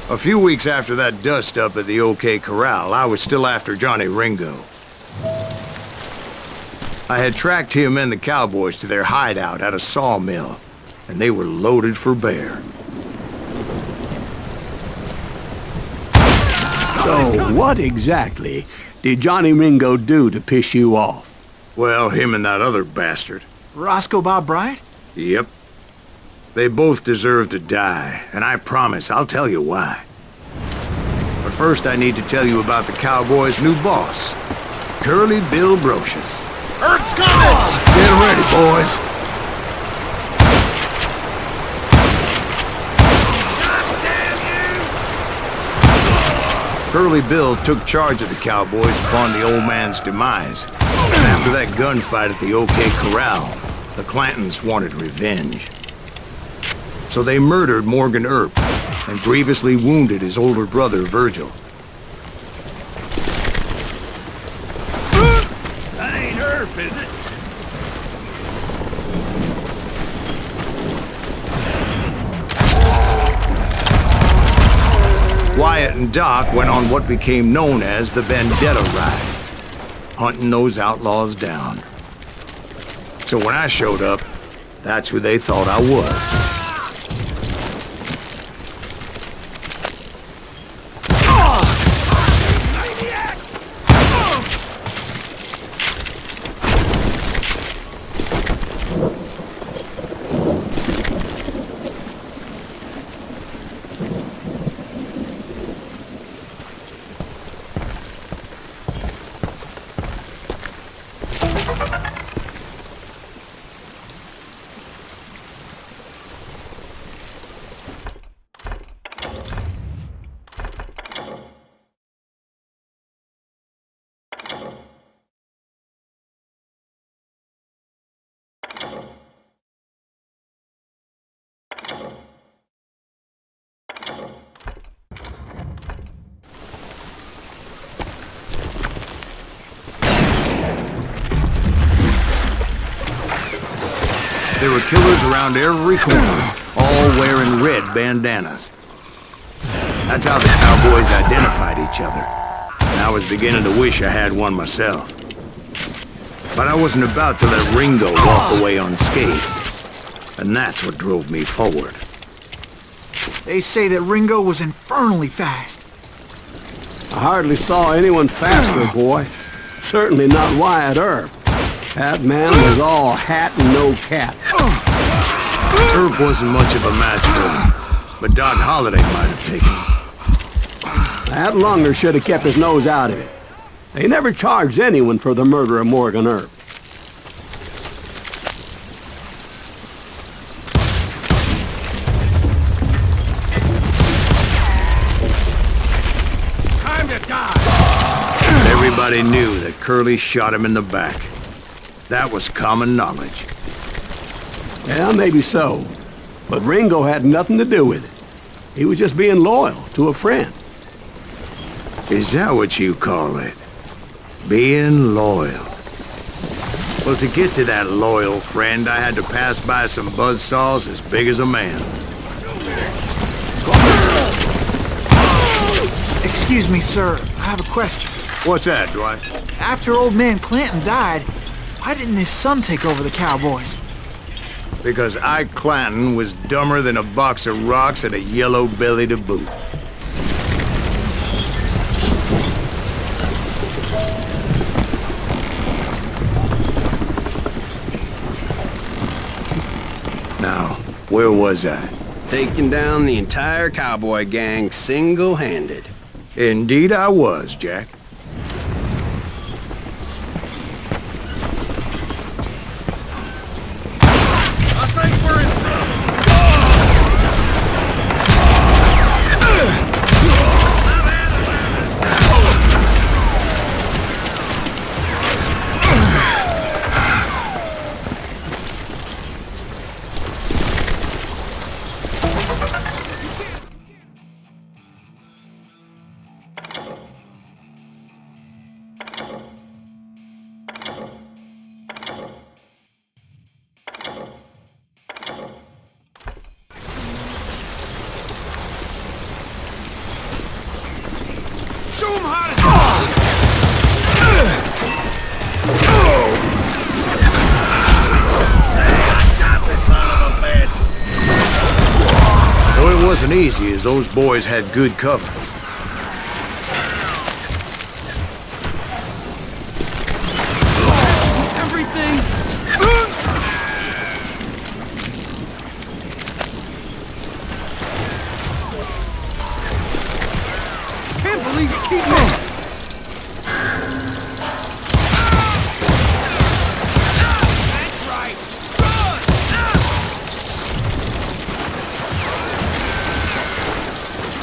A few weeks after that dust-up at the OK Corral, I was still after Johnny Ringo. I had tracked him and the cowboys to their hideout at a sawmill, and they were loaded for bear. So, what exactly did Johnny Ringo do to piss you off? Well, him and that other bastard. Roscoe Bob Bryant? Yep. They both deserve to die, and I promise I'll tell you why. But first I need to tell you about the Cowboys' new boss, Curly Bill Brocious. Earth's coming! Get ready, boys. Curly Bill took charge of the Cowboys upon the old man's demise. And after that gunfight at the OK Corral, the Clantons wanted revenge. So they murdered Morgan Earp and grievously wounded his older brother, Virgil. That ain't Earp, is it? Wyatt and Doc went on what became known as the Vendetta Ride, hunting those outlaws down. So when I showed up, that's who they thought I was. There were killers around every corner, all wearing red bandanas. That's how the Cowboys identified each other. And I was beginning to wish I had one myself. But I wasn't about to let Ringo walk away unscathed. And that's what drove me forward. They say that Ringo was infernally fast. I hardly saw anyone faster, boy. Certainly not Wyatt Earp. That man was all hat and no cap. Earp wasn't much of a match for him, but Doc Holliday might have taken him. That lunger should have kept his nose out of it. They never charged anyone for the murder of Morgan Earp. Time to die! Everybody knew that Curly shot him in the back. That was common knowledge. Yeah, maybe so. But Ringo had nothing to do with it. He was just being loyal to a friend. Is that what you call it? Being loyal? Well, to get to that loyal friend, I had to pass by some buzzsaws as big as a man. Excuse me, sir. I have a question. What's that, Dwight? After old man Clanton died, why didn't his son take over the Cowboys? Because Ike Clanton was dumber than a box of rocks and a yellow belly to boot. Now, where was I? Taking down the entire cowboy gang single-handed. Indeed I was, Jack. wasn't easy, as those boys had good cover. Everything! Can't believe you keep missing. That's right! Run!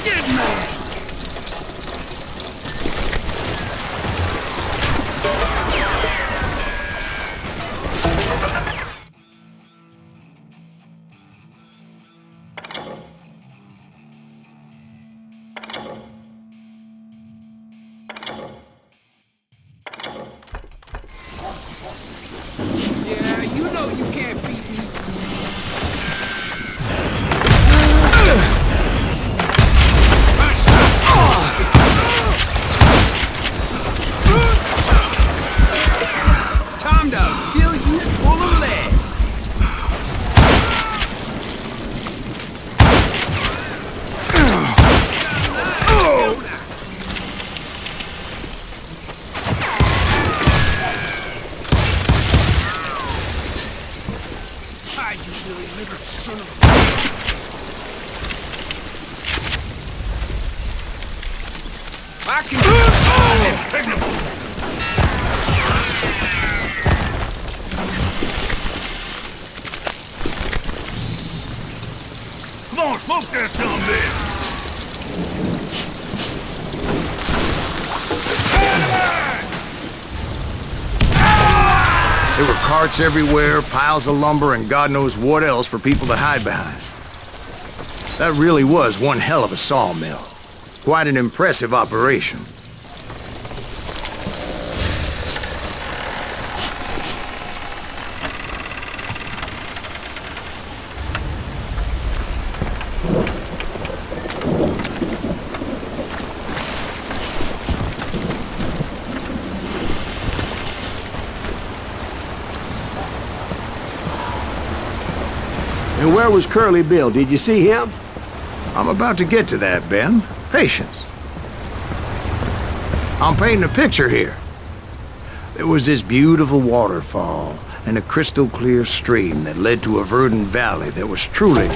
Get me! Yeah, you know you can't beat me. Time to fill you full of lead. Hide, you really liver son of a bitch. I can do it. Come on, smoke that son of a bitch. There were carts everywhere, piles of lumber, and God knows what else for people to hide behind. That really was one hell of a sawmill. Quite an impressive operation. And where was Curly Bill? Did you see him? I'm about to get to that, Ben. Patience. I'm painting a picture here. There was this beautiful waterfall and a crystal clear stream that led to a verdant valley that was truly...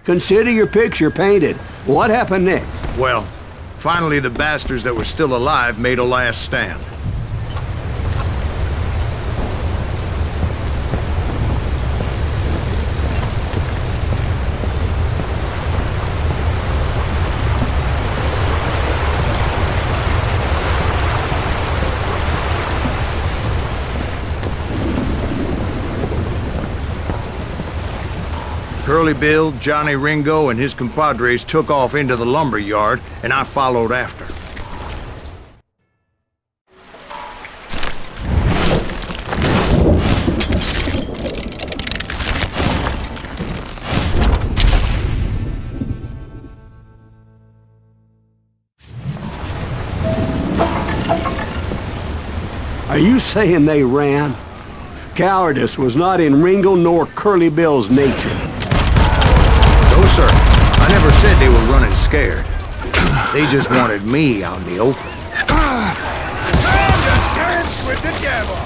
Consider your picture painted. What happened next? Well, finally the bastards that were still alive made a last stand. Curly Bill, Johnny Ringo, and his compadres took off into the lumber yard, and I followed after. Are you saying they ran? Cowardice was not in Ringo nor Curly Bill's nature. No, sir. I never said they were running scared. They just wanted me out in the open. Time to dance with the devil.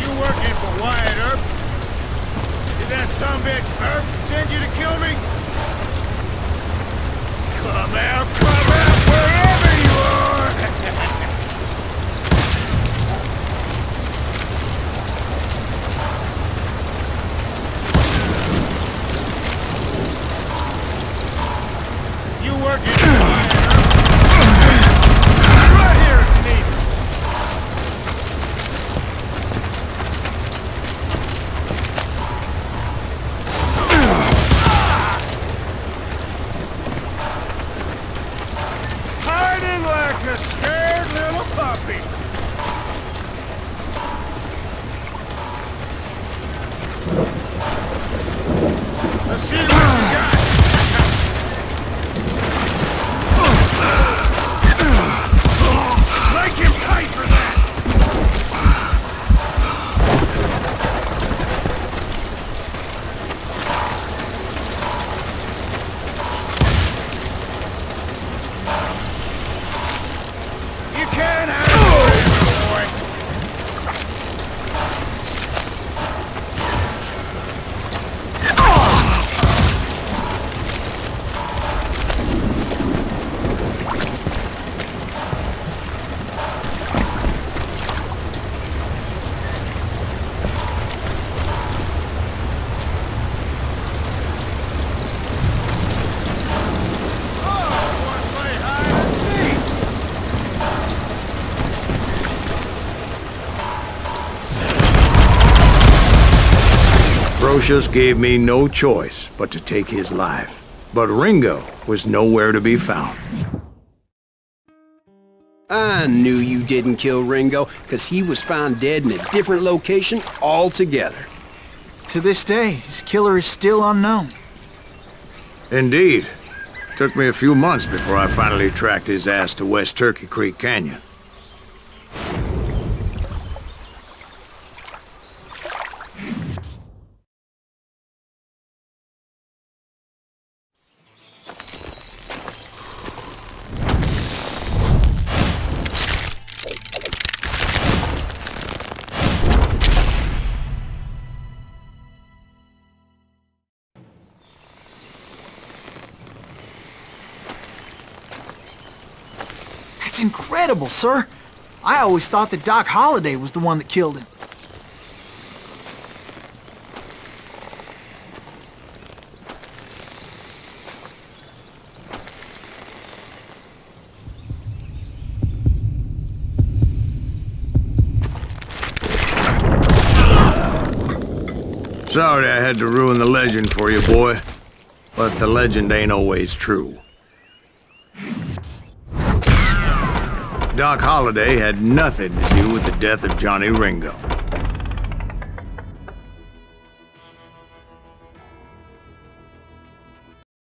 You working for Wyatt Earp? Did that sumbitch Earp send you to kill me? Come out, wherever you are! You working for Wyatt Earp? Right here if you need me. Hiding like a scared little puppy. Let's see what you got. Atrocious gave me no choice but to take his life. But Ringo was nowhere to be found. I knew you didn't kill Ringo, because he was found dead in a different location altogether. To this day, his killer is still unknown. Indeed. Took me a few months before I finally tracked his ass to West Turkey Creek Canyon. That's incredible, sir. I always thought that Doc Holliday was the one that killed him. Sorry I had to ruin the legend for you, boy. But the legend ain't always true. Doc Holliday had nothing to do with the death of Johnny Ringo.